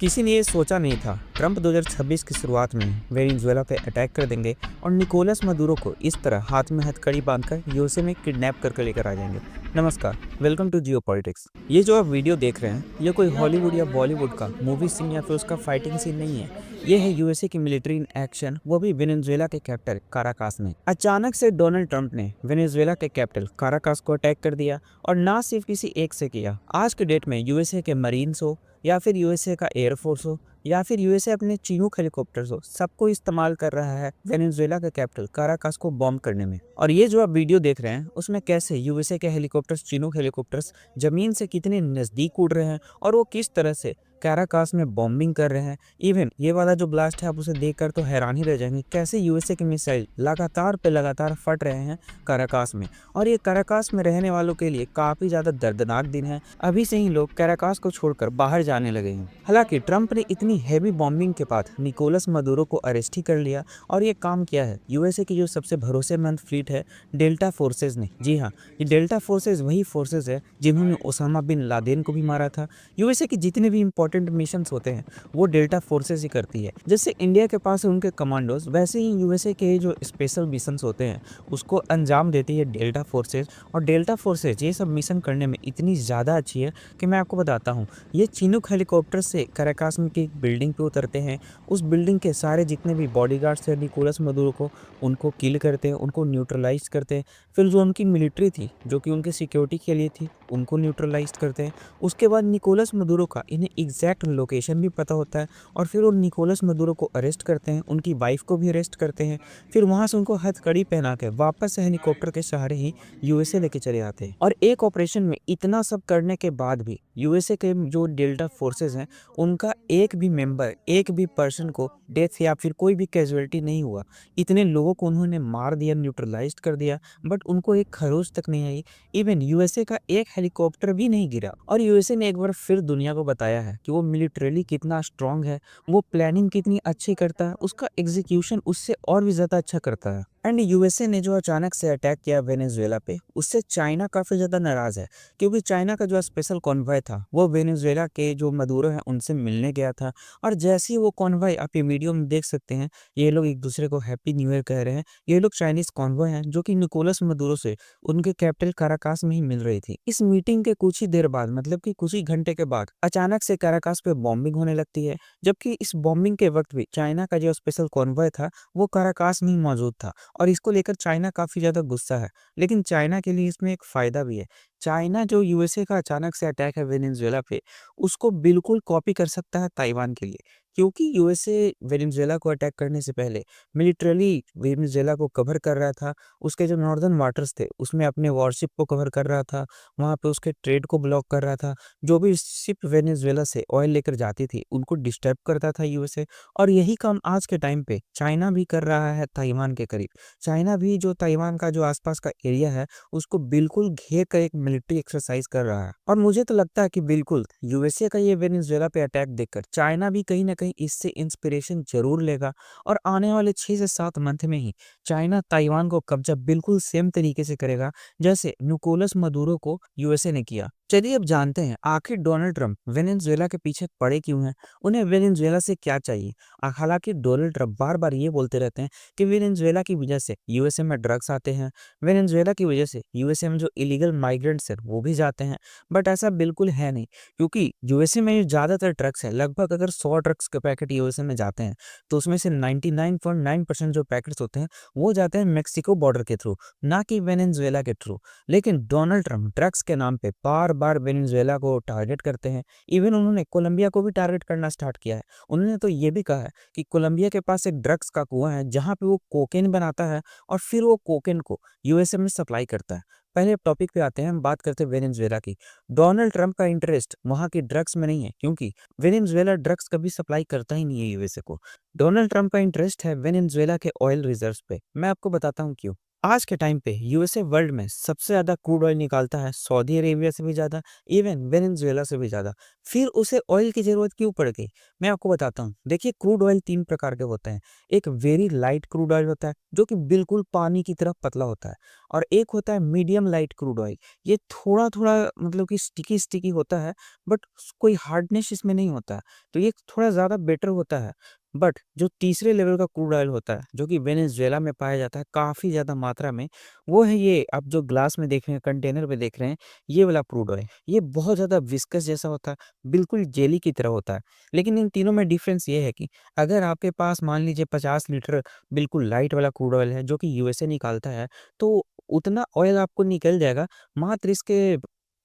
किसी ने ये सोचा नहीं था ट्रंप 2026 की शुरुआत में वेनेजुएला पे अटैक कर देंगे और निकोलस मदुरो को इस तरह हाथ में हथकड़ी बांधकर यूएसए में किडनैप करके लेकर आ जाएंगे। नमस्कार, वेलकम टू जियो पॉलिटिक्स। ये जो आप वीडियो देख रहे हैं ये कोई हॉलीवुड या बॉलीवुड का मूवी सीन या फिर उसका फाइटिंग सीन नहीं है। ये है यूएसए की मिलिट्री इन एक्शन, वो भी वेनेजुएला के कैपिटल काराकास में। अचानक से डोनाल्ड ट्रंप ने वेनेजुएला के कैपिटल काराकास को अटैक कर दिया और ना सिर्फ किसी एक से किया। आज के डेट में यूएसए के मरीन्स हो या फिर यूएसए का एयरफोर्स हो या फिर यूएसए अपने चीनूक हेलीकॉप्टर्स हो, सबको इस्तेमाल कर रहा है वेनेजुएला का कैपिटल काराकास को बॉम्ब करने में। और ये जो आप वीडियो देख रहे हैं उसमें कैसे यूएसए के हेलीकॉप्टर्स, चीनूक हेलीकॉप्टर्स जमीन से कितने नजदीक उड़ रहे हैं और वो किस तरह से काराकास में बॉम्बिंग कर रहे हैं। इवन ये वाला जो ब्लास्ट है आप उसे देखकर तो हैरान ही रह जाएंगे, कैसे यूएसए के मिसाइल लगातार पे लगातार फट रहे हैं काराकास में। और ये काराकास में रहने वालों के लिए काफी ज्यादा दर्दनाक दिन है। अभी से ही लोग काराकास को छोड़कर बाहर जाने लगे हैं। हालांकि ट्रंप ने इतनी हैवी बॉम्बिंग के बाद निकोलस मदुरो को अरेस्ट ही कर लिया और ये काम किया है यूएसए की जो सबसे भरोसेमंद फ्लीट है डेल्टा फोर्सेज ने। जी हाँ, ये डेल्टा फोर्सेज वही फोर्सेज है जिन्होंने ओसामा बिन लादेन को भी मारा था। यूएसए के जितने भी इंपॉर्टेंट मिशन होते हैं वो डेल्टा फोर्सेज ही करती है। जैसे इंडिया के पास है उनके कमांडोज, वैसे ही यूएसए के जो स्पेशल मिशन होते हैं उसको अंजाम देती है डेल्टा फोर्सेज। और डेल्टा फोर्सेज ये सब मिशन करने में इतनी ज़्यादा अच्छी है कि मैं आपको बताता हूँ। ये चीनूक हेलीकॉप्टर से काराकास में की एक बिल्डिंग पे उतरते हैं, उस बिल्डिंग के सारे जितने भी बॉडीगार्ड्स थे निकोलस मदुरो को, उनको किल करते हैं, उनको न्यूट्रलाइज करते हैं। फिर जो उनकी मिलिट्री थी जो कि उनकी सिक्योरिटी के लिए थी उनको न्यूट्रलाइज करते हैं। उसके बाद निकोलस मदुरो का इन्हें एग्जैक्ट लोकेशन भी पता होता है और फिर वो निकोलस मदुरो को अरेस्ट करते हैं, उनकी वाइफ को भी अरेस्ट करते हैं। फिर वहाँ से उनको हथकड़ी पहना के वापस से हेलीकॉप्टर के सहारे ही यूएसए लेके चले आते हैं। और एक ऑपरेशन में इतना सब करने के बाद भी यूएसए के जो डेल्टा फोर्सेस हैं उनका एक भी मेंबर, एक भी पर्सन को डेथ या फिर कोई भी कैजुअलिटी नहीं हुआ। इतने लोगों को उन्होंने मार दिया, न्यूट्रलाइज कर दिया, बट उनको एक खरोच तक नहीं आई। इवन यूएसए का एक हेलीकॉप्टर भी नहीं गिरा। और यूएसए ने एक बार फिर दुनिया को बताया है कि वो मिलिटरीली कितना स्ट्रांग है, वो प्लानिंग कितनी अच्छी करता है, उसका एग्जीक्यूशन उससे और भी ज्यादा अच्छा करता है। एंड यूएसए ने जो अचानक से अटैक किया वेनेजुएला पे, उससे चाइना काफी ज्यादा नाराज है, क्योंकि चाइना का जो स्पेशल कॉन्वॉय था वो वेनेजुएला के जो मदुरो हैं उनसे मिलने गया था। और जैसे ही वो कॉन्वॉय, आप ये वीडियो में देख सकते हैं, ये लोग एक दूसरे को हैप्पी न्यू ईयर कह रहे हैं। ये लोग चाइनीज कॉन्वॉय हैं जो कि निकोलस मदुरो से उनके कैपिटल काराकास में ही मिल रही थी। इस मीटिंग के कुछ ही देर बाद, मतलब कि कुछ ही घंटे के बाद, अचानक से काराकास पे बॉम्बिंग होने लगती है। जबकि इस बॉम्बिंग के वक्त भी चाइना का जो स्पेशल कॉन्वॉय था वो काराकास में ही मौजूद था और इसको लेकर चाइना काफी ज्यादा गुस्सा है। लेकिन चाइना के लिए इसमें एक फायदा भी है। चाइना जो यूएसए का अचानक से अटैक है वेनेजुएला पे, उसको बिल्कुल कॉपी कर सकता है ताइवान के लिए, क्योंकि यूएसए वेनेजुएला को अटैक करने से पहले मिलिटरली वेनेजुएला को कवर कर रहा था। उसके जो नॉर्दर्न वाटर्स थे उसमें अपने वॉरशिप को कवर कर रहा था, वहां पे उसके ट्रेड को ब्लॉक कर रहा था। जो भी शिप वेनेजुएला से ऑयल लेकर जाती थी उनको डिस्टर्ब करता था यूएसए। और यही काम आज के टाइम पे चाइना भी कर रहा है ताइवान के करीब। चाइना भी जो ताइवान का जो आसपास का एरिया है उसको बिल्कुल घेर कर एक मिलिट्री एक्सरसाइज कर रहा है। और मुझे तो लगता है कि बिल्कुल यूएसए का ये वेनेजुएला पे अटैक देखकर चाइना भी कहीं ना कहीं इससे इंस्पिरेशन जरूर लेगा। और आने वाले 6 से 7 मंथ में ही चाइना ताइवान को कब्जा बिल्कुल सेम तरीके से करेगा जैसे निकोलस मदुरो को यूएसए ने किया। चलिए अब जानते हैं आखिर डोनाल्ड ट्रंप वेनेजुएला के पीछे पड़े क्यों हैं, उन्हें वेनेजुएला से क्या चाहिए। हालांकि डोनाल्ड ट्रंप बार बार ये बोलते रहते हैं कि वेनेजुएला की वजह से यूएसए में ड्रग्स आते हैं, वेनेजुएला की वजह से यूएसए में जो इलीगल माइग्रेंट्स हैं वो भी जाते हैं। बट ऐसा बिल्कुल है नहीं, क्योंकि यूएसए में जो ज़्यादातर ड्रग्स है, लगभग अगर 100 ड्रग्स के पैकेट यूएसए में जाते हैं तो उसमें से 99.9% जो पैकेट्स होते हैं वो जाते हैं मेक्सिको बॉर्डर के थ्रू, ना कि वेनेजुएला के थ्रू। लेकिन डोनाल्ड ट्रंप ड्रग्स के नाम पे बार बार वेनेजुएला को टारगेट करते हैं। इवन उन्होंने कोलंबिया को भी टारगेट करना स्टार्ट किया है। उन्होंने तो ये भी कहा है कि कोलंबिया के पास एक ड्रग्स का कुआं है जहां पे वो कोकेन बनाता है और फिर वो कोकेन को यूएसए में सप्लाई करता है। पहले टॉपिक पे आते हैं, हम बात करते हैं वेनेजुएला की। डोनाल्ड ट्रंप का इंटरेस्ट वहां की ड्रग्स में नहीं है, क्योंकि वेनेजुएला ड्रग्स कभी सप्लाई करता ही नहीं है यूएसए को। डोनाल्ड ट्रंप का इंटरेस्ट है वेनेजुएला के ऑयल रिजर्व्स पे। मैं आपको बताता हूँ क्यों। आज के टाइम पे यूएसए वर्ल्ड में सबसे ज़्यादा क्रूड ऑयल निकालता है, सऊदी अरेबिया से भी ज़्यादा, इवन वेनेजुएला से भी ज़्यादा। फिर उसे ऑयल की ज़रूरत क्यों पड़ गई? मैं आपको बताता हूँ। देखिए, क्रूड ऑयल 3 प्रकार के होते हैं। एक वेरी लाइट क्रूड ऑयल होता है, जो कि बिल्कुल पानी की तरह पतला होता है, और एक होता है मीडियम लाइट क्रूड ऑयल। ये थोड़ा-थोड़ा मतलब कि स्टिकी-स्टिकी होता है, बट कोई हार्डनेस इसमें नहीं होता है, तो ये थोड़ा ज़्यादा बेटर होता है। बट जो तीसरे लेवल का क्रूड ऑयल होता है, जो कि वेनेजुएला में पाया जाता है काफ़ी ज़्यादा मात्रा में, वो है ये आप जो ग्लास में देख रहे हैं, कंटेनर में देख रहे हैं, ये वाला क्रूड ऑयल। ये बहुत ज़्यादा विस्कस जैसा होता है, बिल्कुल जेली की तरह होता है। लेकिन इन तीनों में डिफ़रेंस ये है कि अगर आपके पास मान लीजिए 50 लीटर बिल्कुल लाइट वाला क्रूड ऑयल है, जो कि यूएसए निकालता है, तो उतना ऑयल आपको निकल जाएगा मात्र इसके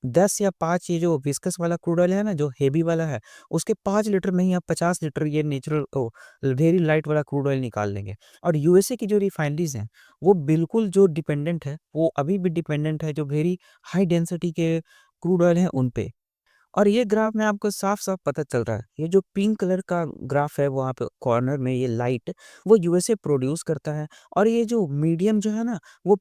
10 या 5 ये जो विस्कस वाला क्रूड ऑयल है ना, जो हेवी वाला है, उसके 5 लीटर में ही आप 50 लीटर ये नेचुरल वेरी लाइट वाला क्रूड ऑयल निकाल लेंगे। और यूएसए की जो रिफाइनरीज़ हैं, वो बिल्कुल जो डिपेंडेंट है, वो अभी भी डिपेंडेंट है जो वेरी हाई डेंसिटी के क्रूड ऑयल हैं उन पे। और ये ग्राफ में आपको साफ-साफ पता चल रहा है। ये जो पिंक कलर का ग्राफ है वहाँ पे कॉर्नर में ये लाइट, वो यूएसए प्रोड्यूस करता है, और ये जो मीडियम जो है ना, वो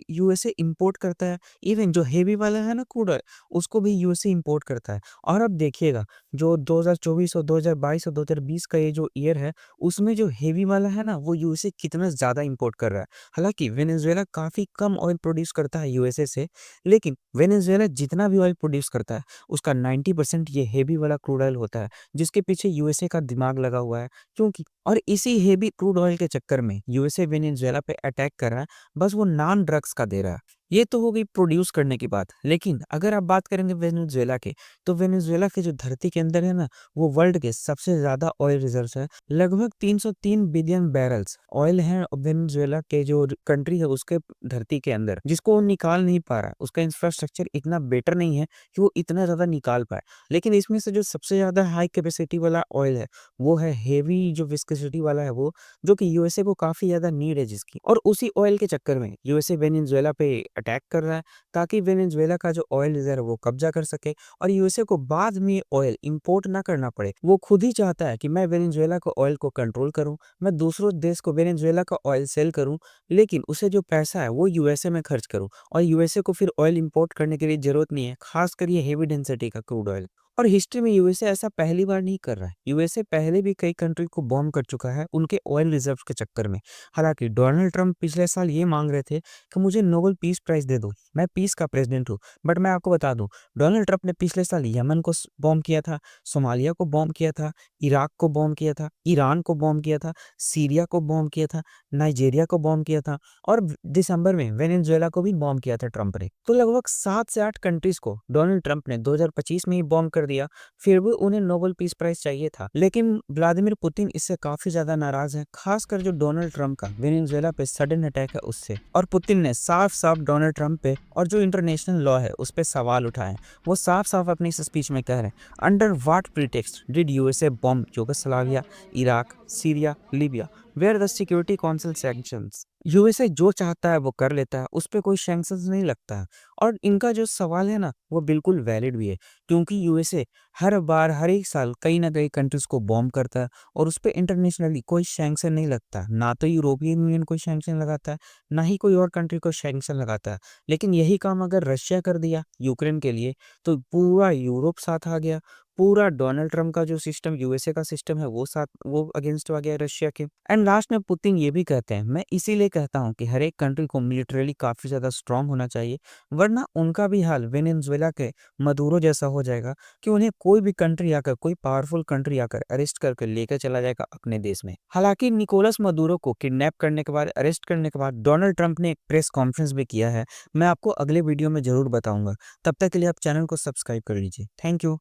यूएसए इंपोर्ट करता है। इवन जो हेवी वाला है ना क्रूड ऑयल, उसको भी यूएसए इंपोर्ट करता है। और अब देखिएगा, जो 2024 और 2022 और 2020 का ये जो ईयर है, उसमें जो हेवी वाला है ना, वो यूएसए कितना ज़्यादा इंपोर्ट कर रहा है। हालाँकि वेनेजुएला काफ़ी कम ऑयल प्रोड्यूस करता है यूएसए से, लेकिन वेनेजुएला जितना भी ऑयल प्रोड्यूस करता है, उसका 90% ये हेवी वाला क्रूड ऑयल होता है, जिसके पीछे यूएसए का दिमाग लगा हुआ है। क्योंकि और इसी हेवी क्रूड ऑयल के चक्कर में यूएसए वेनेजुएला पे अटैक कर रहा है, बस वो नाम ड्रग्स का दे रहा है। ये तो हो गई प्रोड्यूस करने की बात, लेकिन अगर आप बात करेंगे वेनेजुएला के, तो वेनेजुएला के जो धरती के अंदर है ना, वो वर्ल्ड के सबसे ज़्यादा ऑयल रिजर्व्स है। लगभग 303 बिलियन बैरल्स ऑयल हैं वेनेजुएला के जो कंट्री है उसके धरती के अंदर, जिसको वो निकाल नहीं पा रहा है। उसका इंफ्रास्ट्रक्चर इतना बेटर नहीं है कि वो इतना ज़्यादा निकाल पाए। लेकिन इसमें से जो सबसे ज़्यादा हाई कैपेसिटी वाला ऑयल है, वो है हेवी जो विस्कोसिटी वाला है वो, जो कि यूएसए को काफ़ी ज़्यादा नीड है जिसकी। और उसी ऑयल के चक्कर में यूएसए वेनेजुएला पे अटैक कर रहा है, ताकि वेनेजुएला का जो ऑयल रिज़र्व है वो कब्ज़ा कर सके, और यूएसए को बाद में ऑयल इंपोर्ट ना करना पड़े। वो खुद ही चाहता है कि मैं वेनेजुएला को ऑयल को कंट्रोल करूँ, मैं दूसरों देश को वेनेजुएला का ऑयल सेल करूँ, लेकिन उसे जो पैसा है वो यूएसए में खर्च करूँ। और यूएसए को फिर ऑयल इंपोर्ट करने के लिए ज़रूरत नहीं है, ख़ासकर ये हेवी डेंसिटी का क्रूड ऑयल। और हिस्ट्री में यूएसए ऐसा पहली बार नहीं कर रहा है। यूएसए पहले भी कई कंट्री को बॉम्ब कर चुका है उनके ऑयल रिजर्व्स के चक्कर में। हालाँकि डोनाल्ड ट्रंप पिछले साल ये माँग रहे थे कि मुझे नोबेल पीस प्राइज़ दे दो, मैं पीस का प्रेज़िडेंट हूँ। बट मैं आपको बता दूँ, डोनाल्ड ट्रंप ने पिछले साल यमन को बॉम्ब किया था, सोमालिया को बॉम्ब किया था, इराक को बॉम्ब किया था, ईरान को बॉम्ब किया था, सीरिया को बॉम्ब किया था, नाइजीरिया को बॉम्ब किया था, और दिसंबर में वेनेजुएला को भी बॉम्ब किया था ट्रंप ने। तो लगभग 7 से 8 कंट्रीज़ को डोनाल्ड ट्रंप ने 2025 में ही बॉम्ब कर दिया, फिर भी उन्हें नोबेल पीस प्राइज़ चाहिए था। लेकिन व्लादिमीर पुतिन इससे काफ़ी ज़्यादा नाराज़ हैं, ख़ासकर जो डोनाल्ड ट्रंप का वेनेजुएला पे सडन अटैक है उससे। और पुतिन ने साफ-साफ डोनाल्ड ट्रंप पे और जो इंटरनेशनल लॉ है उस पे सवाल उठाए हैं। वो साफ-साफ अपनी इस स्पीच में कह रहे हैं, under what pretext did USA bomb Yugoslavia, Iraq, Syria, Libya, where the security council sanctions. USA जो चाहता है वो कर लेता है, उस पे कोई सैंक्शंस नहीं लगता है। और इनका जो सवाल है ना, वो बिल्कुल वैलिड भी है, क्योंकि यूएसए हर बार, हर एक साल कई ना कई कंट्रीज़ को बॉम्ब करता है, और उस पे इंटरनेशनली कोई सैंक्शन नहीं लगता। ना तो यूरोपियन यूनियन कोई सैंक्शन लगाता है, ना ही कोई और कंट्री को सैंक्शन लगाता है। लेकिन यही काम अगर रशिया कर दिया यूक्रेन के लिए, तो पूरा यूरोप साथ आ गया, पूरा डोनाल्ड ट्रंप का जो सिस्टम यूएसए का सिस्टम है वो अगेंस्ट आ गया रशिया के। एंड लास्ट में पुतिन ये भी कहते हैं, मैं इसीलिए कहता हूँ कि हर एक कंट्री को मिलिटरली काफ़ी ज़्यादा स्ट्रांग होना चाहिए, वरना उनका भी हाल वेनेजुएला के मदुरो जैसा हो जाएगा, कि उन्हें कोई भी कंट्री आकर, कोई पावरफुल कंट्री आकर अरेस्ट करके लेकर चला जाएगा अपने देश में। हालांकि निकोलस मदुरो को किडनैप करने के बाद, अरेस्ट करने के बाद डोनाल्ड ट्रंप ने एक प्रेस कॉन्फ्रेंस भी किया है। मैं आपको अगले वीडियो में ज़रूर बताऊंगा। तब तक के लिए आप चैनल को सब्सक्राइब कर लीजिए। Thank you.